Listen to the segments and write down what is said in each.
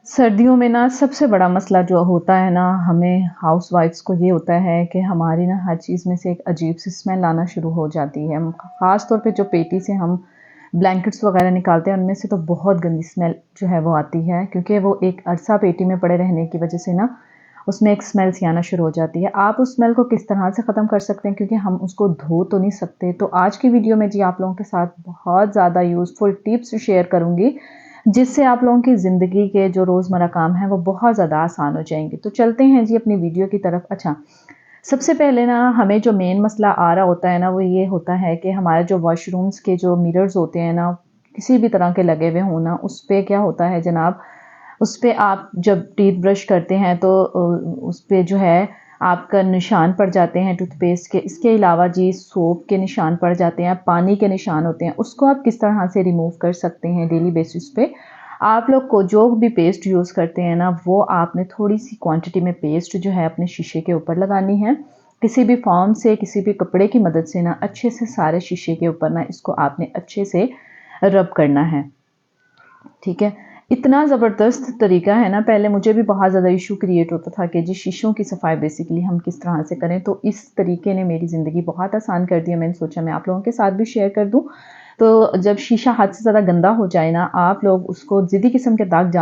सर्दियों में ना सबसे बड़ा मसला जो होता है ना हमें हाउसवाइफ्स को ये होता है कि हमारी ना हर चीज़ में से एक अजीब सी स्मेल आना शुरू हो जाती है। ख़ास तौर पे जो पेटी से हम ब्लैंकेट्स वगैरह निकालते हैं उनमें से तो बहुत गंदी स्मेल जो है वो आती है, क्योंकि वो एक अरसा पेटी में पड़े रहने की वजह से ना उसमें एक स्मेल सी आना शुरू हो जाती है। आप उस स्मेल को किस तरह से ख़त्म कर सकते हैं, क्योंकि हम उसको धो तो नहीं सकते। तो आज की वीडियो में जी आप लोगों के साथ बहुत ज़्यादा यूज़फुल टिप्स शेयर करूँगी, जिससे आप लोगों की ज़िंदगी के जो रोज़मर्रा काम हैं वो बहुत ज़्यादा आसान हो जाएंगे। तो चलते हैं जी अपनी वीडियो की तरफ। अच्छा, सबसे पहले ना हमें जो मेन मसला आ रहा होता है ना वो ये होता है कि हमारे जो वॉशरूम्स के जो मिरर्स होते हैं ना, किसी भी तरह के लगे हुए हों ना, उस पे क्या होता है जनाब, उस पे आप जब टीथ ब्रश करते हैं तो उस पे जो है आपका निशान पड़ जाते हैं टूथपेस्ट के। इसके अलावा जी सोप के निशान पड़ जाते हैं, पानी के निशान होते हैं। उसको आप किस तरह से रिमूव कर सकते हैं डेली बेसिस पे। आप लोग को जो भी पेस्ट यूज़ करते हैं ना, वो आपने थोड़ी सी क्वांटिटी में पेस्ट जो है अपने शीशे के ऊपर लगानी है। किसी भी फॉर्म से, किसी भी कपड़े की मदद से ना अच्छे से सारे शीशे के ऊपर ना इसको आपने अच्छे से रब करना है। ठीक है, इतना ज़बरदस्त तरीका है ना। पहले मुझे भी बहुत ज़्यादा इशू क्रिएट होता था कि जी शीशों की सफाई बेसिकली हम किस तरह से करें, तो इस तरीके ने मेरी ज़िंदगी बहुत आसान कर दी है। मैंने सोचा मैं आप लोगों के साथ भी शेयर कर दूं। तो जब शीशा हाथ से ज़्यादा गंदा हो जाए ना, आप लोग उसको ज़िद्दी किस्म के दाग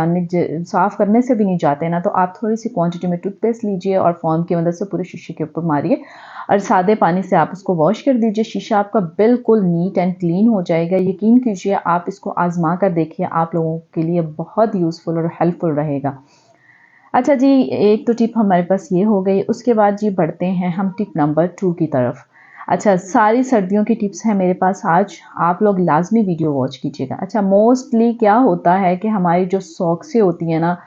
साफ़ करने से भी नहीं जाते ना, तो आप थोड़ी सी क्वांटिटी में टूथपेस्ट लीजिए और फोम की मदद से पूरे शीशे के ऊपर मारिए और सादे पानी से आप उसको वॉश कर दीजिए। शीशा आपका बिल्कुल नीट एंड क्लीन हो जाएगा। यकीन कीजिए, आप इसको आजमा कर देखिए, आप लोगों के लिए बहुत यूज़फुल और हेल्पफुल रहेगा। अच्छा जी, एक तो टिप हमारे पास ये हो गई। उसके बाद जी बढ़ते हैं हम टिप नंबर 2 की तरफ। अच्छा, सारी सर्दियों की टिप्स हैं मेरे पास आज, आप लोग लाजमी वीडियो वॉच कीजिएगा। अच्छा, मोस्टली क्या होता है कि हमारी जो सॉक्सें होती हैं ना,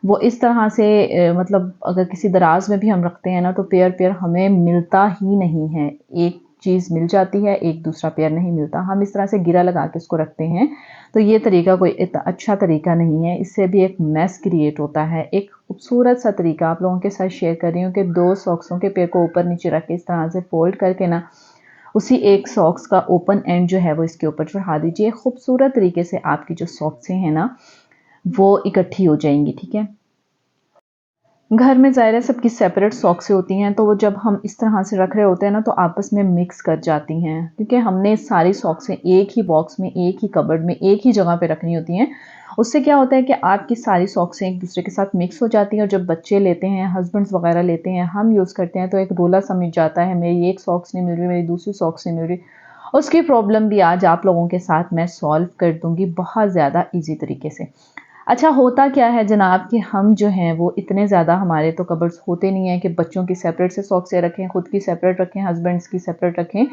वो इस तरह से मतलब अगर किसी दराज में भी हम रखते हैं ना तो पेयर पेयर हमें मिलता ही नहीं है। एक चीज़ मिल जाती है, एक दूसरा पेयर नहीं मिलता। हम इस तरह से गिरा लगा के इसको रखते हैं, तो ये तरीका कोई इतना अच्छा तरीका नहीं है। इससे भी एक मैस क्रिएट होता है। एक खूबसूरत सा तरीका आप लोगों के साथ शेयर कर रही हूँ कि 2 सॉक्सों के पेयर को ऊपर नीचे रख के इस तरह से फोल्ड करके ना उसी एक सॉक्स का ओपन एंड जो है वो इसके ऊपर चढ़ा दीजिए। खूबसूरत तरीके से आपकी जो सॉक्सें हैं ना वो इकट्ठी हो जाएंगी। ठीक है, घर में ज़ाहिर है सबकी सेपरेट सॉक्सें होती हैं, तो वो जब हम इस तरह से रख रहे होते हैं ना तो आपस में मिक्स कर जाती हैं, क्योंकि हमने सारी सॉक्सें एक ही बॉक्स में, एक ही कबर्ड में, एक ही जगह पे रखनी होती हैं। उससे क्या होता है कि आपकी सारी सॉक्सें एक दूसरे के साथ मिक्स हो जाती हैं और जब बच्चे लेते हैं, हस्बैंड्स वगैरह लेते हैं, हम यूज़ करते हैं तो एक रोला समझ जाता है, मेरी एक सॉक्स नहीं मिल रही, मेरी दूसरी सॉक्स नहीं मिल रही। उसकी प्रॉब्लम भी आज आप लोगों के साथ मैं सॉल्व कर दूंगी बहुत ज़्यादा ईजी तरीके से। अच्छा, होता क्या है जनाब कि हम जो हैं वो इतने ज़्यादा, हमारे तो कबर्ड्स होते नहीं हैं कि बच्चों की सेपरेट से सॉक्सें रखें, खुद की सेपरेट रखें, हस्बैंड्स की सेपरेट रखें।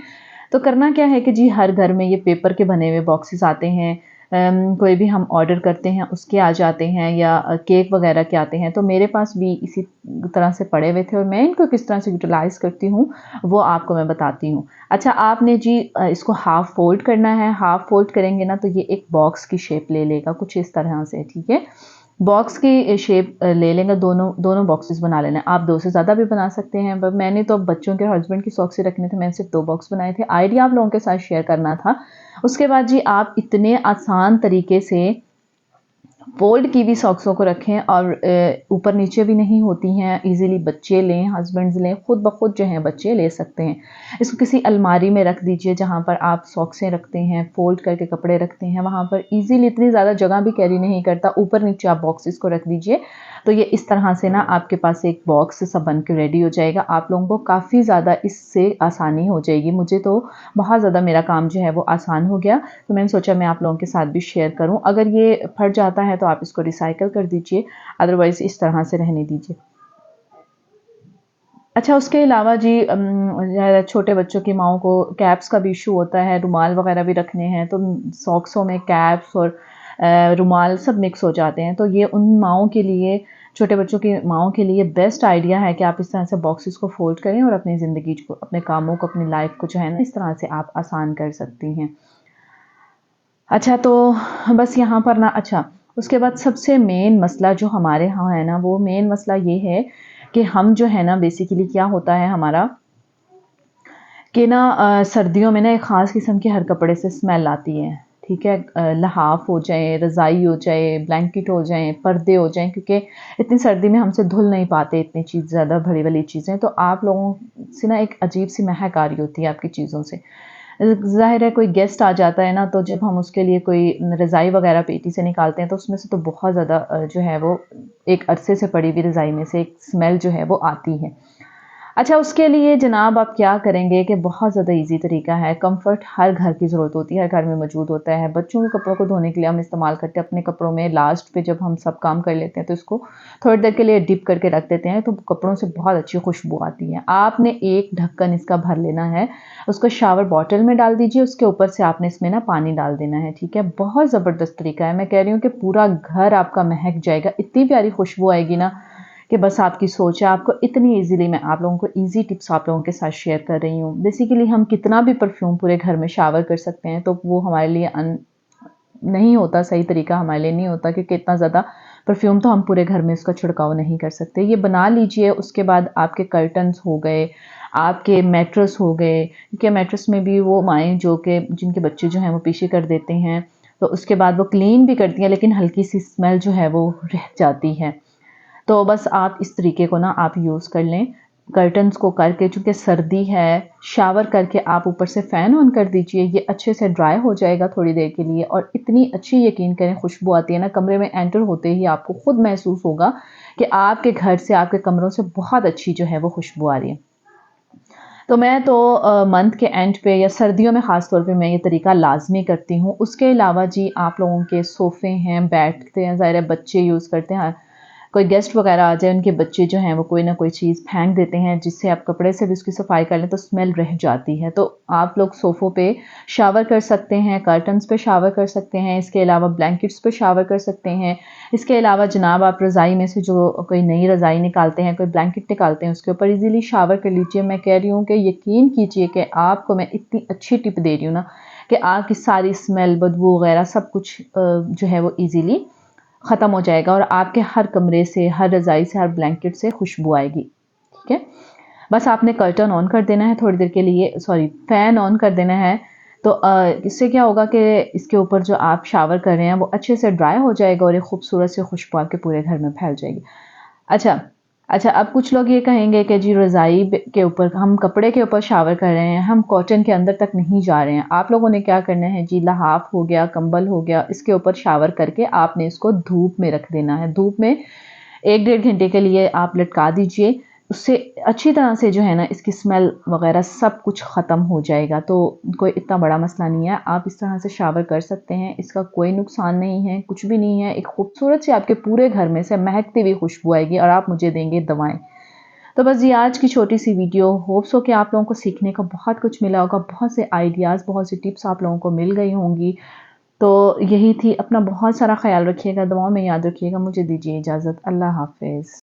तो करना क्या है कि जी हर घर में ये पेपर के बने हुए बॉक्सेस आते हैं। कोई भी हम ऑर्डर करते हैं उसके आ जाते हैं, या केक वगैरह के आते हैं। तो मेरे पास भी इसी तरह से पड़े हुए थे और मैं इनको किस तरह से यूटिलाइज़ करती हूँ वो आपको मैं बताती हूँ। अच्छा, आपने जी इसको हाफ फोल्ड करना है। हाफ फोल्ड करेंगे ना तो ये एक बॉक्स की शेप ले लेगा कुछ इस तरह से। ठीक है, बॉक्स की शेप ले लेंगे। दोनों दोनों बॉक्सेस बना लेना है। आप 2 से ज़्यादा भी बना सकते हैं, पर मैंने तो बच्चों के हस्बैंड की सॉक्सें रखने थे, मैंने सिर्फ 2 बॉक्स बनाए थे। आइडिया आप लोगों के साथ शेयर करना था। उसके बाद जी आप इतने आसान तरीके से फोल्ड की हुई सॉक्सों को रखें और ऊपर नीचे भी नहीं होती हैं, इजीली बच्चे लें, हस्बैंड्स लें, खुद ब खुद जो हैं बच्चे ले सकते हैं। इसको किसी अलमारी में रख दीजिए जहाँ पर आप सॉक्सें रखते हैं, फोल्ड करके कपड़े रखते हैं, वहाँ पर इजीली, इतनी ज़्यादा जगह भी कैरी नहीं करता। ऊपर नीचे आप बॉक्सेस को रख दीजिए, तो ये इस तरह से ना आपके पास एक बॉक्स सब बन के रेडी हो जाएगा। आप लोगों को काफ़ी ज़्यादा इससे आसानी हो जाएगी। मुझे तो बहुत ज़्यादा मेरा काम जो है वो आसान हो गया, तो मैंने सोचा मैं आप लोगों के साथ भी शेयर करूं। अगर ये फट जाता है तो आप इसको रिसाइकल कर दीजिए, अदरवाइज़ इस तरह से रहने दीजिए। अच्छा, उसके अलावा जी छोटे बच्चों की माओं को कैप्स का भी इशू होता है, रुमाल वगैरह भी रखने हैं, तो सॉक्सों में कैप्स और रुमाल सब मिक्स हो जाते हैं। तो ये उन माओं के लिए, छोटे बच्चों की माओं के लिए बेस्ट आइडिया है कि आप इस तरह से बॉक्सेस को फोल्ड करें और अपनी ज़िंदगी को, अपने कामों को, अपनी लाइफ को जो है ना इस तरह से आप आसान कर सकती हैं। अच्छा, तो बस यहाँ पर ना, अच्छा उसके बाद सबसे मेन मसला जो हमारे यहाँ है ना, वो मेन मसला ये है कि हम जो है ना बेसिकली क्या होता है हमारा कि ना सर्दियों में ना एक ख़ास किस्म की हर कपड़े से स्मेल आती है। ठीक है, लहाफ हो जाए, रज़ाई हो जाए, ब्लैंकेट हो जाए, पर्दे हो जाएँ, क्योंकि इतनी सर्दी में हमसे धुल नहीं पाते इतनी चीज़, ज़्यादा बड़ी वाली चीज़ें, तो आप लोगों से ना एक अजीब-सी महक आ रही होती है आपकी चीज़ों से। ज़ाहिर है कोई गेस्ट आ जाता है ना, तो जब हम उसके लिए कोई रज़ाई वग़ैरह पेटी से निकालते हैं तो उसमें से तो बहुत ज़्यादा जो है वो एक अरसे से पड़ी हुई रज़ाई में से एक स्मेल जो है वो आती है। अच्छा, उसके लिए जनाब आप क्या करेंगे कि बहुत ज़्यादा ईज़ी तरीका है। कम्फ़र्ट हर घर की ज़रूरत होती है, हर घर में मौजूद होता है। बच्चों के कपड़ों को धोने के लिए हम इस्तेमाल करते हैं अपने कपड़ों में, लास्ट पे जब हम सब काम कर लेते हैं तो इसको थोड़ी देर के लिए डिप करके रख देते हैं, तो कपड़ों से बहुत अच्छी खुशबू आती है। आपने एक ढक्कन इसका भर लेना है, उसको शावर बॉटल में डाल दीजिए, उसके ऊपर से आपने इसमें ना पानी डाल देना है, ठीक है? बहुत ज़बरदस्त तरीका है, मैं कह रही हूँ कि पूरा घर आपका महक जाएगा, इतनी प्यारी खुशबू आएगी ना कि बस आपकी सोच है। आपको इतनी ईज़िली मैं आप लोगों को ईज़ी टिप्स आप लोगों के साथ शेयर कर रही हूँ। बेसिकली हम कितना भी परफ्यूम पूरे घर में शावर कर सकते हैं, तो वो हमारे लिए नहीं होता, सही तरीका हमारे लिए नहीं होता, क्योंकि इतना ज़्यादा परफ्यूम तो हम पूरे घर में उसका छिड़काव नहीं कर सकते। ये बना लीजिए, उसके बाद आपके कर्टन्स हो गए, आपके मैट्रेस हो गए, क्योंकि मैट्रेस में भी वो माएँ जो कि जिनके बच्चे जो हैं वो पीछे कर देते हैं, तो उसके बाद वो क्लीन भी करती हैं, लेकिन हल्की-सी स्मेल जो है वो रह जाती है। तो बस आप इस तरीके को ना आप यूज़ कर लें। कर्टन्स को करके, चूँकि सर्दी है, शावर करके आप ऊपर से फ़ैन ऑन कर दीजिए, ये अच्छे से ड्राई हो जाएगा थोड़ी देर के लिए, और इतनी अच्छी यकीन करें खुशबू आती है ना, कमरे में एंटर होते ही आपको खुद महसूस होगा कि आपके घर से, आपके कमरों से बहुत अच्छी जो है वो खुशबू आ रही है। तो मैं तो मंथ के एंड पे या सर्दियों में ख़ास तौर पे मैं ये तरीका लाज़मी करती हूँ। उसके अलावा जी, आप लोगों के सोफ़े हैं, बैठते हैं, ज़ाहिर है बच्चे यूज़ करते हैं, कोई गेस्ट वगैरह आ जाए, उनके बच्चे जो हैं वो कोई ना कोई चीज़ फेंक देते हैं, जिससे आप कपड़े से भी उसकी सफाई कर लें तो स्मेल रह जाती है। तो आप लोग सोफ़ों पे शावर कर सकते हैं, कर्टन्स पे शावर कर सकते हैं, इसके अलावा ब्लैंकेट्स पे शावर कर सकते हैं। इसके अलावा जनाब आप रज़ाई में से जो कोई नई रज़ाई निकालते हैं, कोई ब्लैंकेट निकालते हैं, उसके ऊपर ईज़िली शावर कर लीजिए। मैं कह रही हूँ कि यकीन कीजिए कि आपको मैं इतनी अच्छी टिप दे रही हूँ ना, कि आपकी सारी स्मेल, बदबू वगैरह सब कुछ जो है वो ईज़िली ख़त्म हो जाएगा, और आपके हर कमरे से, हर रज़ाई से, हर ब्लैंकेट से खुशबू आएगी, ठीक है? बस आपने कर्टन ऑन कर देना है थोड़ी देर के लिए, सॉरी फ़ैन ऑन कर देना है। तो इससे क्या होगा कि इसके ऊपर जो आप शावर कर रहे हैं वो अच्छे से ड्राई हो जाएगा और एक खूबसूरत सी खुशबू आपके पूरे घर में फैल जाएगी। अच्छा, अच्छा, अब कुछ लोग ये कहेंगे कि जी रज़ाई के ऊपर, हम कपड़े के ऊपर शावर कर रहे हैं, हम कॉटन के अंदर तक नहीं जा रहे हैं। आप लोगों ने क्या करना है जी, लहाफ हो गया, कंबल हो गया, इसके ऊपर शावर करके आपने इसको धूप में रख देना है। धूप में 1 डेढ़ घंटे के लिए आप लटका दीजिए। उससे अच्छी तरह से जो है ना इसकी स्मेल वग़ैरह सब कुछ ख़त्म हो जाएगा, तो कोई इतना बड़ा मसला नहीं है। आप इस तरह से शावर कर सकते हैं, इसका कोई नुकसान नहीं है, कुछ भी नहीं है। एक खूबसूरत सी आपके पूरे घर में से महकती हुई खुशबू आएगी और आप मुझे देंगे दवाएँ। तो बस ये आज की छोटी-सी वीडियो, होप्स हो कि आप लोगों को सीखने को बहुत कुछ मिला होगा, बहुत से आइडियाज़, बहुत सी टिप्स आप लोगों को मिल गई होंगी। तो यही थी, अपना बहुत सारा ख़्याल रखिएगा, दुआओं में याद रखिएगा। मुझे दीजिए इजाज़त। अल्लाह हाफ़िज़।